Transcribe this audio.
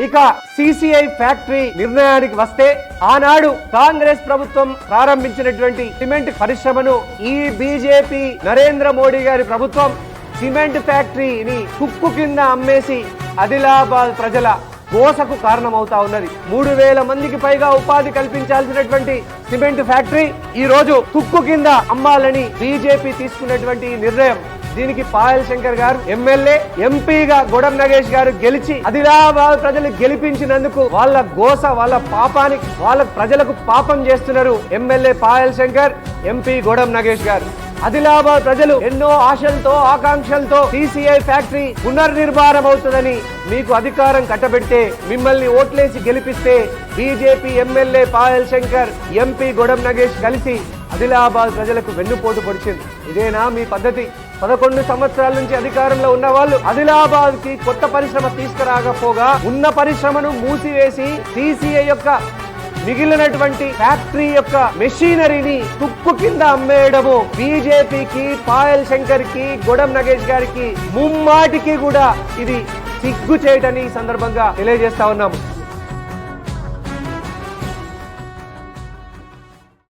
ఇక CCI factory నిర్ణయానికి వస్తే ఆనాడు కాంగ్రెస్ ప్రభుత్వం ప్రారంభించినటువంటి సిమెంట్ పరిశ్రమను ఈ బీజేపీ నరేంద్ర మోడీ గారి ప్రభుత్వం సిమెంట్ ఫ్యాక్టరీని తుక్కు కింద అమ్మేసి ఆదిలాబాద్ ప్రజల గోసకు కారణమవుతా ఉన్నది. 3000 మందికి పైగా ఉపాధి కల్పించాల్సినటువంటి సిమెంట్ ఫ్యాక్టరీ ఈ రోజు తుక్కు కింద అమ్మాలని బీజేపీ తీసుకున్నటువంటి నిర్ణయం. దీనికి పాయల్ శంకర్ గారు ఎమ్మెల్యే, ఎంపీగా గొడం నగేష్ గారు గెలిచి ఆదిలాబాద్ ప్రజలు గెలిపించినందుకు వాళ్ళ గోస, వాళ్ళ పాపానికి, వాళ్ళ ప్రజలకు పాపం చేస్తున్నారు ఎమ్మెల్యే పాయల్ శంకర్, ఎంపీ గొడం నగేష్ గారు. ఆదిలాబాద్ ప్రజలు ఎన్నో ఆశలతో, ఆకాంక్షలతో సిసిఐ ఫ్యాక్టరీ పునర్నిర్మాణం అవుతుందని మీకు అధికారం కట్టబెడితే, మిమ్మల్ని ఓట్లేసి గెలిపిస్తే BJP MLA Payal Shankar, MP Godam Nagesh కలిసి ఆదిలాబాద్ ప్రజలకు వెన్నుపోటు పొడిచింది. ఇదేనా మీ పద్ధతి? 11 సంవత్సరాల నుంచి అధికారంలో ఉన్న వాళ్ళు ఆదిలాబాద్ కి కొత్త పరిశ్రమ తీసుకురాకపోగా ఉన్న పరిశ్రమను మూసివేసి సిసిఐ యొక్క మిగిలినటువంటి ఫ్యాక్టరీ యొక్క మెషినరీని తుక్కు కింద అమ్మేయడము బీజేపీకి, పాయల్ శంకర్ కి, గొడం నగేష్ గారికి ముమ్మాటికి కూడా ఇది సిగ్గు చేయటని ఈ సందర్భంగా తెలియజేస్తా ఉన్నాము.